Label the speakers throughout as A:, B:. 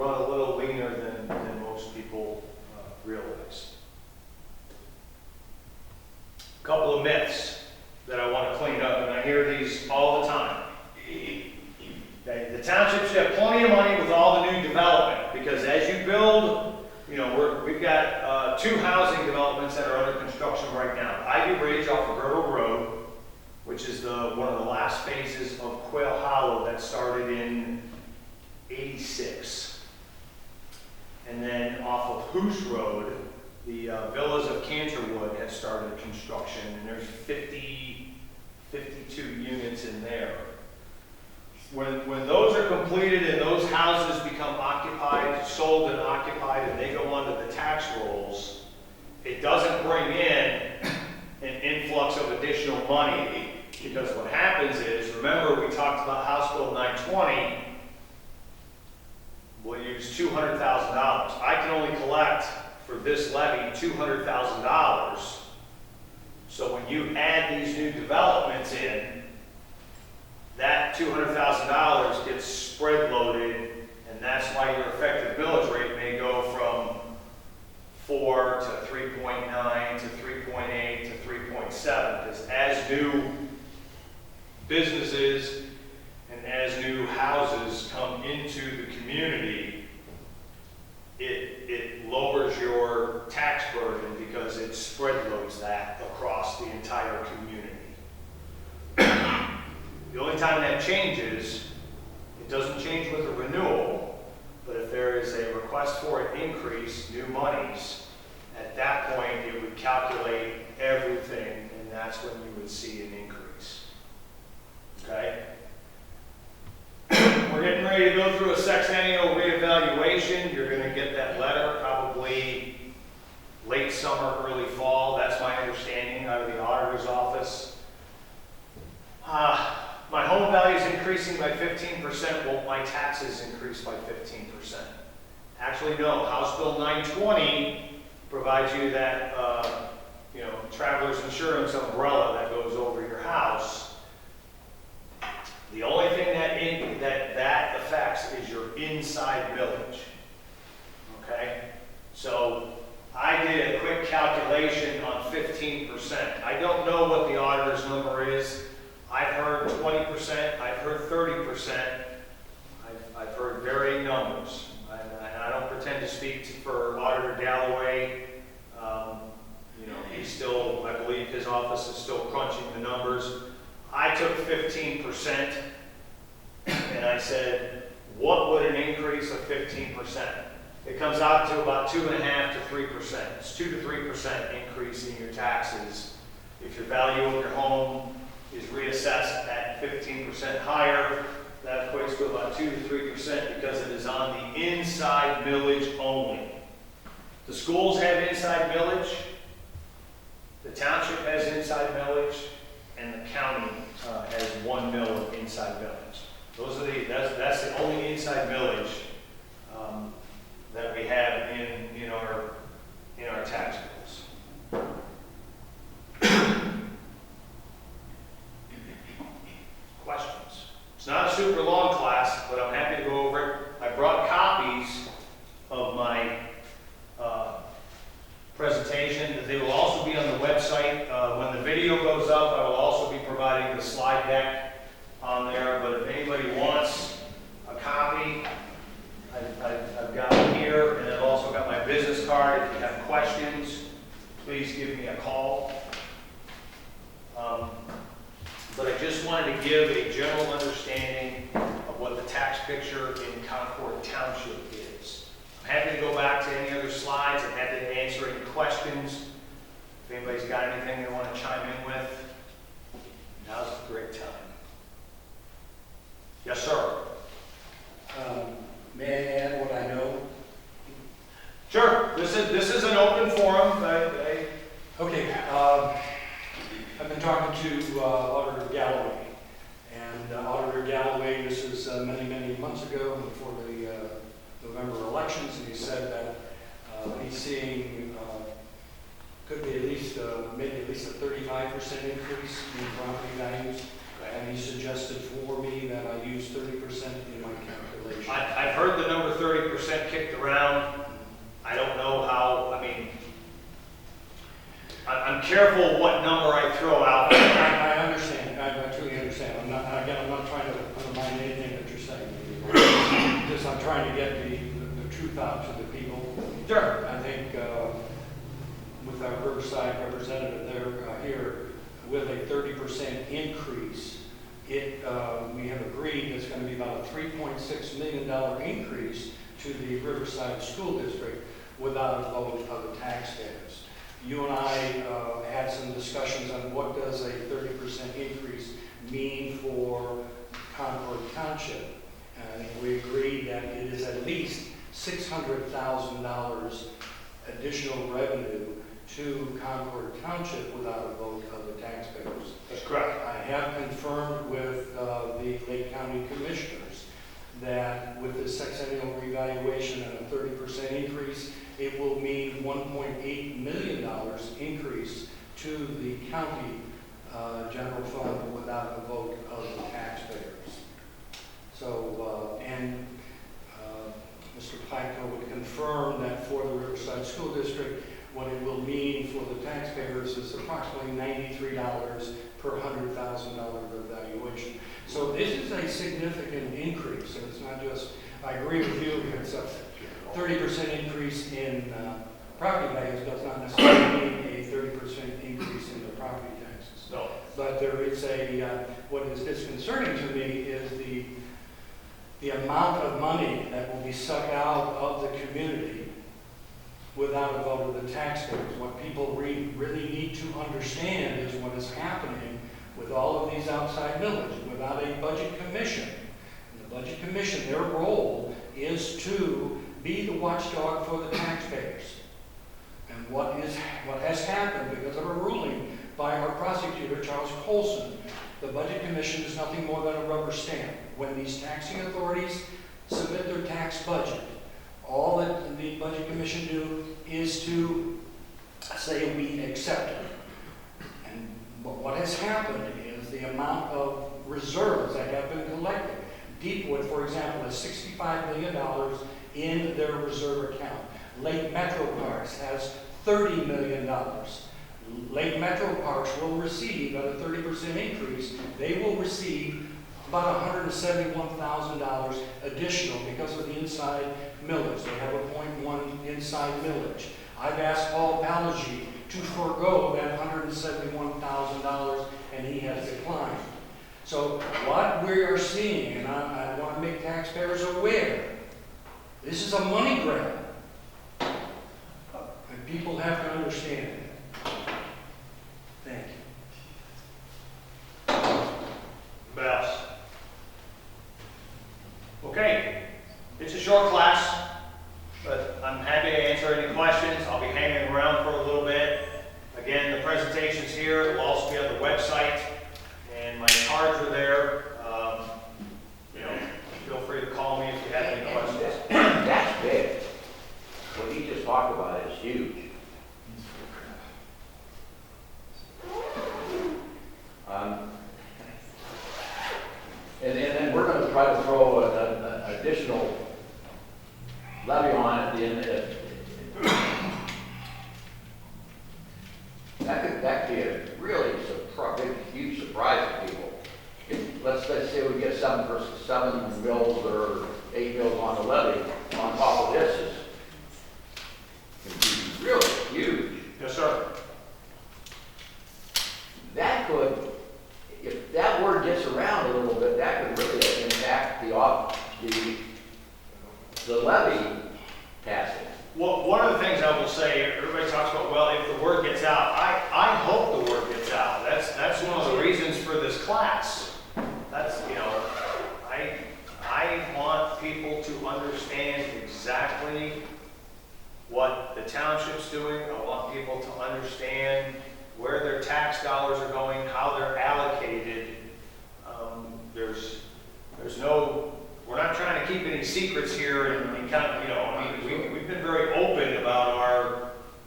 A: run a little leaner than most people realize. A couple of myths that I want to clean up, and I hear these all the time. Okay, the township should have plenty of money with all the new development, because as you build, you know, we've got 2 housing developments that are under construction right now. Ivy Ridge off of Girdle Road, which is one of the last phases of Quail Hollow that started in '86. And then off of Hoos Road, the Villas of Canterwood have started construction, and there's 52 units in there. When those are completed and those houses become occupied, sold and occupied, and they go onto the tax rolls, it doesn't bring in an influx of additional money, because what happens is, remember we talked about House Bill 920, we'll use $200,000. I can only collect for this levy $200,000. So when you add these new developments in, that $200,000 gets spread loaded, and that's why your effective millage rate may go from 4 to 3.9 to 3.8 to 3.7, because as new businesses and as new houses come into the community, it lowers your tax burden because it spread loads that across the entire community. The only time that changes, it doesn't change with a renewal, but if there is a request for an increase, new monies, at that point it would calculate everything, and that's when you would see an increase. Okay? We're getting ready to go through a sexennial reevaluation. You're going to get that letter probably late summer, early fall. That's my understanding out of the auditor's office. My home value is increasing by 15%. Won't my taxes increase by 15%? Actually, no. House Bill 920 provides you that traveler's insurance umbrella that goes over your house. The only thing that affects is your inside village. Okay? So I did a quick calculation on 15%. I don't know what the auditor's number is. I've heard 20%, I've heard 30%, I've heard varying numbers. I don't pretend to speak for Auditor Galloway. He's still, I believe his office is still crunching the numbers. I took 15% and I said, what would an increase of 15%? It comes out to about 2.5% to 3%. It's 2 to 3% increase in your taxes. If your value of your home is reassessed at 15% higher, that equates to about 2 to 3% because it is on the inside millage only. The schools have inside millage, the township has inside millage, and the county has 1 mill of inside millage. That's the only inside millage that we have in our tax bills. Questions? It's not a super long class, but I'm happy to go over it. I brought copies of my presentation. They will also be on the website. When the video goes up, I will also be providing the slide deck on there. But if anybody wants a copy, I've got it here, and I've also got my business card. If you have questions, please give me a call. But I just wanted to give a general understanding of what the tax picture in Concord Township is. I'm happy to go back to any other slides. I'm happy to answer any questions. If anybody's got anything they want to chime in with, now's a great time. Yes, sir.
B: May I add what I know?
A: Sure. This is an open forum.
B: Okay. I've been talking to Auditor Galloway, and Auditor Galloway, this is many months ago before the November elections, and he said that he's seeing could be at least maybe at least a 35% increase in property values, and he suggested for me that I use 30% in my calculation.
A: I've heard the number 30%. 30% kicked around. I don't know how, I mean, I'm careful what number I throw out.
B: I understand, I truly understand. I'm not trying to undermine anything that you're saying. Just I'm trying to get the truth out to the people.
A: Sure.
B: I think with our Riverside representative there here, with a 30% increase, we have agreed it's going to be about a $3.6 million increase to the Riverside School District without a vote of the taxpayers. You and I had some discussions on what does a 30% increase mean for Concord Township. And we agreed that it is at least $600,000 additional revenue to Concord Township without a vote of the taxpayers.
A: That's correct.
B: I have confirmed with the Lake County Commissioners that with the sexennial revaluation and a 30% increase, it will mean $1.8 million increase to the county general fund without a vote of the taxpayers. So, Mr. Placo would confirm that for the Riverside School District, what it will mean for the taxpayers is approximately $93 per $100,000 evaluation. So this is a significant increase, and it's not just, I agree with you, it's a 30% increase in property values does not necessarily mean a 30% increase in the property taxes.
A: No.
B: But there is what is disconcerting to me is the amount of money that will be sucked out of the community without a vote of the taxpayers. What people really need to understand is what is happening with all of these outside millers without a budget commission. And the budget commission, their role is to be the watchdog for the taxpayers. And what has happened because of a ruling by our prosecutor, Charles Colson, the budget commission is nothing more than a rubber stamp. When these taxing authorities submit their tax budget, all that the budget commission do is to say we accept it. And what has happened is the amount of reserves that have been collected. Deepwood, for example, has $65 million in their reserve account. Lake Metro Parks has $30 million. Lake Metro Parks will receive, at a 30% increase, they will receive about $171,000 additional because of the inside millage. They have a 0.1 inside millage. I've asked Paul Balaji to forego that $171,000 and he has declined. So what we are seeing, and I want to make taxpayers aware, this is a money grab. And people have to understand it. Thank you.
A: Best. Okay, it's a short class, but I'm happy to answer any questions. I'll be hanging around for a little bit. Again, the presentation's here. It'll also be on the website, and my cards are there. Feel free to call me if you have any questions.
C: That's big. What you just talked about is huge. And then we're going to try to throw an additional levy on it. That could be a really big, huge surprise to people. Let's say we get 7 mills or 8 mills on the levy on top of this is really huge.
A: Yes, sir.
C: That could, if that word gets around a little bit, that could really impact the levy passing.
A: Well, one of the things I will say, everybody talks about, well, if the word gets out, I hope the word gets out. That's one of the reasons for this class. That's, I want people to understand exactly what the township's doing. I want people to understand where their tax dollars are going, how they're allocated. We're not trying to keep any secrets here and kind of, we've been very open about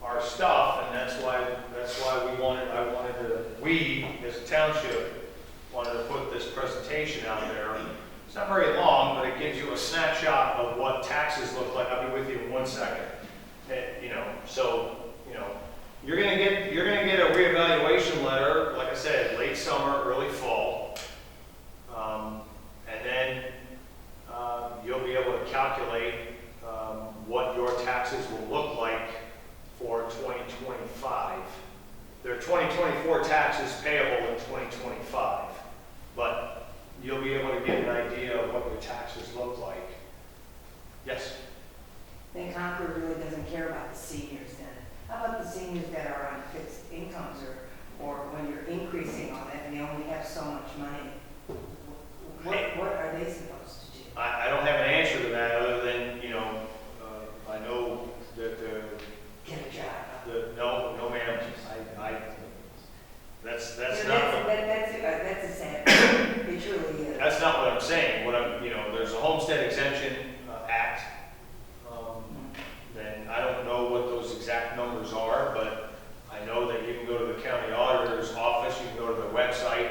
A: our stuff, and that's why we as a township wanted to put this presentation out there. It's not very long, but it gives you a snapshot of what taxes look like taxes look like. Yes?
D: Then Concord really doesn't care about the seniors then. How about the seniors that are on fixed incomes or when you're increasing on it and they only have so much money? What are they supposed to do?
A: I don't have an answer to that other than, I know that
D: Get a job.
A: no ma'am, that's
D: That's
A: not,
D: a sad thing. It truly is.
A: that's not what I'm saying. There's a homestead exemption act. Then I don't know what those exact numbers are, but I know that you can go to the county auditor's office, you can go to their website,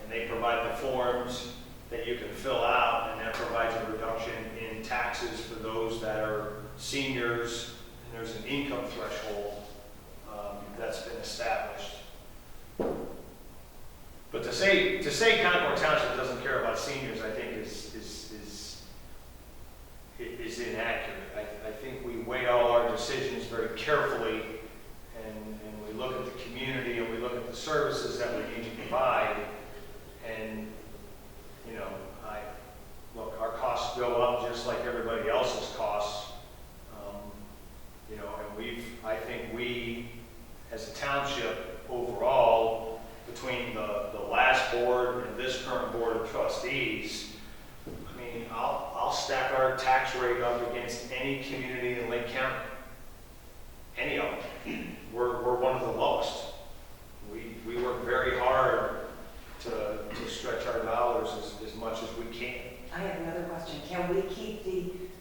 A: and they provide the forms that you can fill out, and that provides a reduction in taxes for those that are seniors, and there's an income threshold that's been established. But to say Concord Township doesn't care about seniors, I think is inaccurate. I think we weigh all our decisions very carefully, and we look at the community, and we look at the services that we need to provide, and look, our costs go up just like everybody else's costs. And I think we, as a township overall, between the last board and this current board of trustees, I'll stack our tax rate up against any community in Lake County. Any of them. We're one of the lowest. We work very hard to stretch our dollars as much as we can.
D: I have another question. Can we keep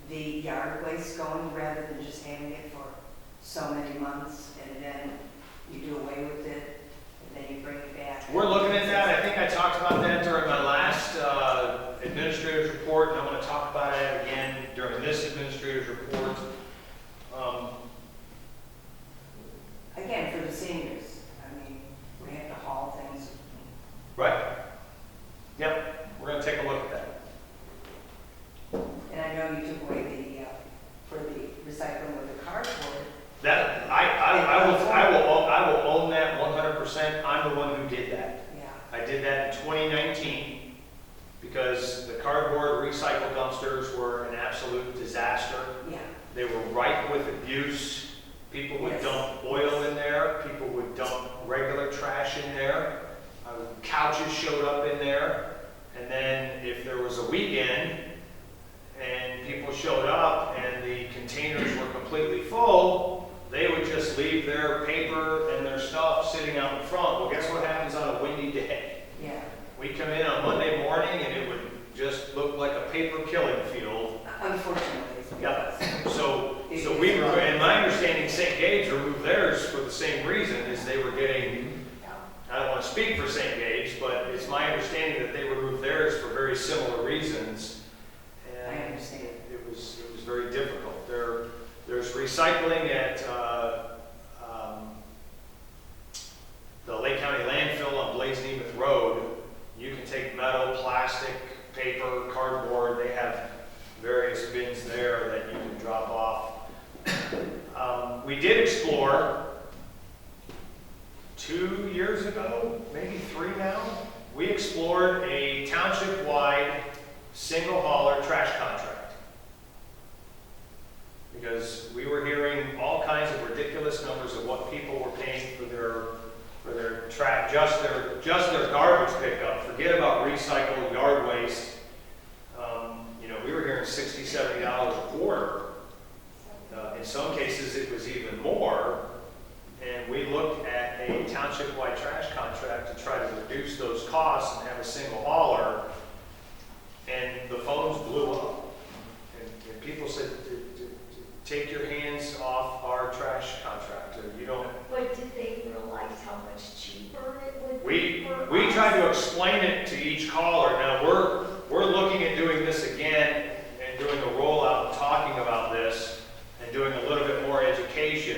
D: the yard waste going rather than just having it for so many months and then you do away with it and then you bring it back?
A: We're looking at that. I think I talked about that during my last administrator's report, and I'm going to talk about it again during this administrator's report.
D: Again, for the seniors, we have to haul things.
A: Right? Yep. We're going to take a look at that.
D: And I know you took away for the recycling of the cardboard.
A: That I will own that 100%. I'm the one who did that.
D: Yeah.
A: I did that in 2019 because the cardboard recycle dumpsters were an absolute disaster.
D: Yeah.
A: They were ripe with abuse. People would
D: Yes.
A: dump oil in there. People would dump regular trash in there. Couches showed up in there. And then if there was a weekend and people showed up and the containers were completely full, they would just leave their paper and their stuff sitting out in front. Well, guess what happens on a windy day?
D: Yeah.
A: We come in on Monday morning and it would just look like a paper killing field.
D: Unfortunately.
A: Yeah. So we were, and my understanding, St. Gabe's removed theirs for the same reason, is they were getting, I don't want to speak for St. Gabe's, but it's my understanding that they removed theirs for very similar reasons.
D: I
A: And
D: understand.
A: it was very difficult. There's recycling at the Lake County landfill on Blaze Nemeth Road. You can take metal, plastic, paper, cardboard. They have various bins there that you can drop off. We did explore 2 years ago, maybe 3 now. We explored a township-wide single hauler trash contract because we were hearing all kinds of ridiculous numbers of what people were paying for their trash, just their garbage pickup. Forget about recycled yard waste. We were hearing $60, $70 a quarter. In some cases, it was even more. And we looked at a township-wide trash contract to try to reduce those costs and have a single hauler. And the phones blew up. And people said, take your hands off our trash contractor. You don't.
E: But did they realize how much cheaper it would be for
A: We
E: us?
A: tried to explain it to each caller. Now we're looking at doing this again and doing a rollout and talking about this and doing a little bit more education.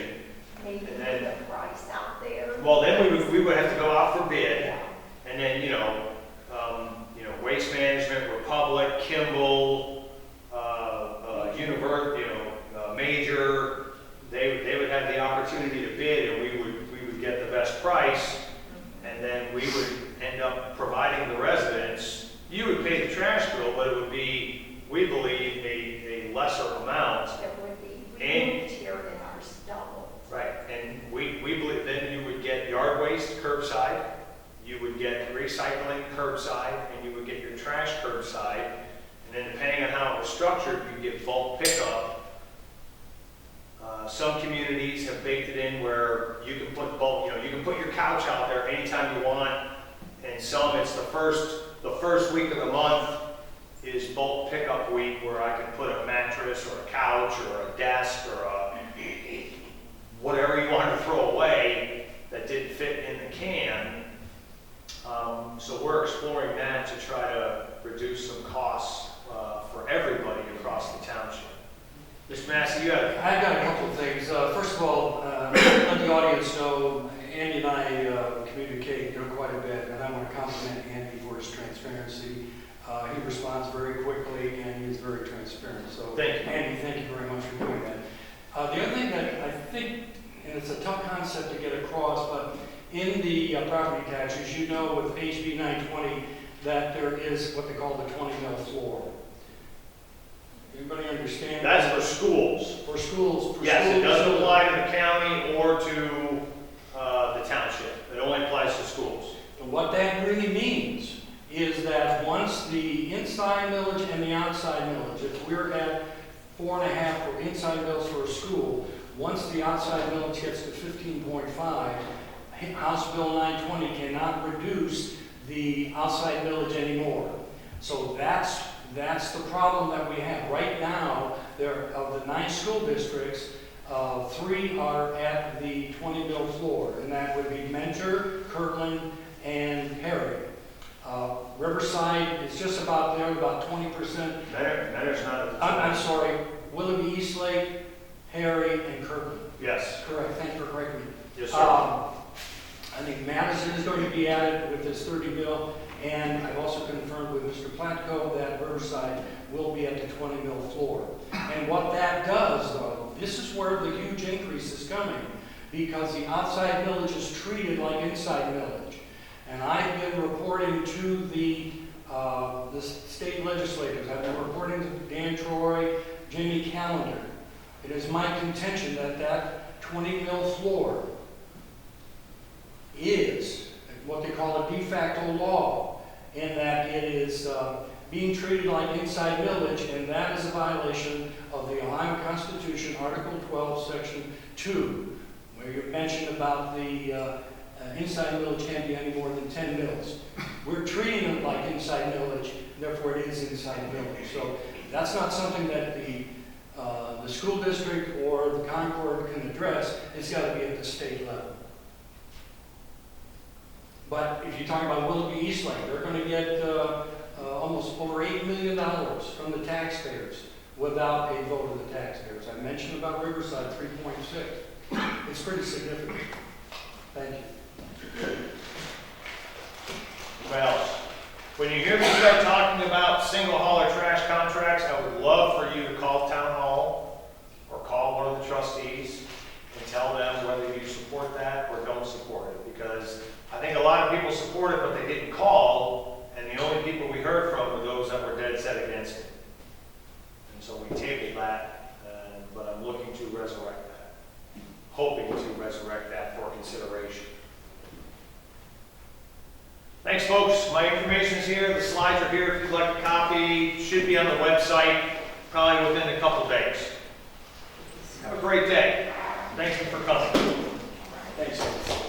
E: Maybe
A: and then-
E: put the price out there.
A: Well, then we would have to go out for bid,
E: Yeah.
A: and then Waste Management, Republic, Kimball, Major, they would have the opportunity to bid, and we would get the best price, and then we would end up providing the residents. You would pay the trash bill, but it would be structured, you get bulk pickup. Some communities have baked it in where you can put bulk, you can put your couch out there anytime you want. And some, it's the first week of the month is bulk pickup week where I can put a mattress or a couch or a desk or whatever you want to throw away that didn't fit in the can. So we're exploring that to try to reduce some costs for everybody across the township. Mr. Massey, you have it.
B: I've got a couple of things. First of all, let the audience know, Andy and I communicate quite a bit, and I want to compliment Andy for his transparency. He responds very quickly, and he's very transparent. So,
A: Thank you.
B: Andy, thank you very much for doing that. The other thing that I think, and it's a tough concept to get across, but in the property taxes, you know with HB 920 that there is what they call the 20 mil floor. Everybody understand?
A: That's for schools.
B: For schools. For
A: Yes, it
B: schools,
A: doesn't apply to the county or to the township. It only applies to schools.
B: And what that really means is that once the inside millage and the outside millage, if we're at 4.5 for inside mills for a school, once the outside millage gets to 15.5, House Bill 920 cannot reduce the outside millage anymore. So that's the problem that we have. Right now, there of the 9 school districts, 3 are at the 20 mil floor, and that would be Mentor, Kirtland, and Perry. Riverside is just about there, about 20%.
A: Mentor's not at the
B: I'm sorry, Willoughby, Eastlake, Perry, and Kirtland.
A: Yes.
B: Correct, thanks for correcting me.
A: Yes, sir.
B: I think Madison is going to be added with this 30 mil, and I've also confirmed with Mr. Platko that Riverside will be at the 20 mil floor. And what that does, though, this is where the huge increase is coming, because the outside millage is treated like inside millage. And I've been reporting to the state legislators. I've been reporting to Dan Troy, Jimmy Callender. It is my contention that that 20 mil floor is what they call a de facto law, in that it is being treated like inside millage, and that is a violation of the Ohio Constitution, Article 12, Section 2, where you mentioned about the inside millage can't be any more than 10 mils. We're treating it like inside millage, therefore it is inside millage. So that's not something that the school district or the Concord can address. It's got to be at the state level. But if you're talking about Willoughby Eastlake, they're going to get almost over $8 million from the taxpayers without a vote of the taxpayers. I mentioned about Riverside, 3.6. It's pretty significant. Thank you.
A: Well, when you hear me start talking about single hauler trash contracts, I would love for you to call town hall or call one of the trustees and tell them whether you support that or don't support it. Because I think a lot of people support it, but they didn't call, and the only people we heard from were those that were dead set against it. And so we tabled that, but I'm looking to resurrect that, hoping to resurrect that for consideration. Thanks, folks. My information's here. The slides are here if you'd like a copy. Should be on the website probably within a couple days. Have a great day. Thank you for coming.
B: Thanks.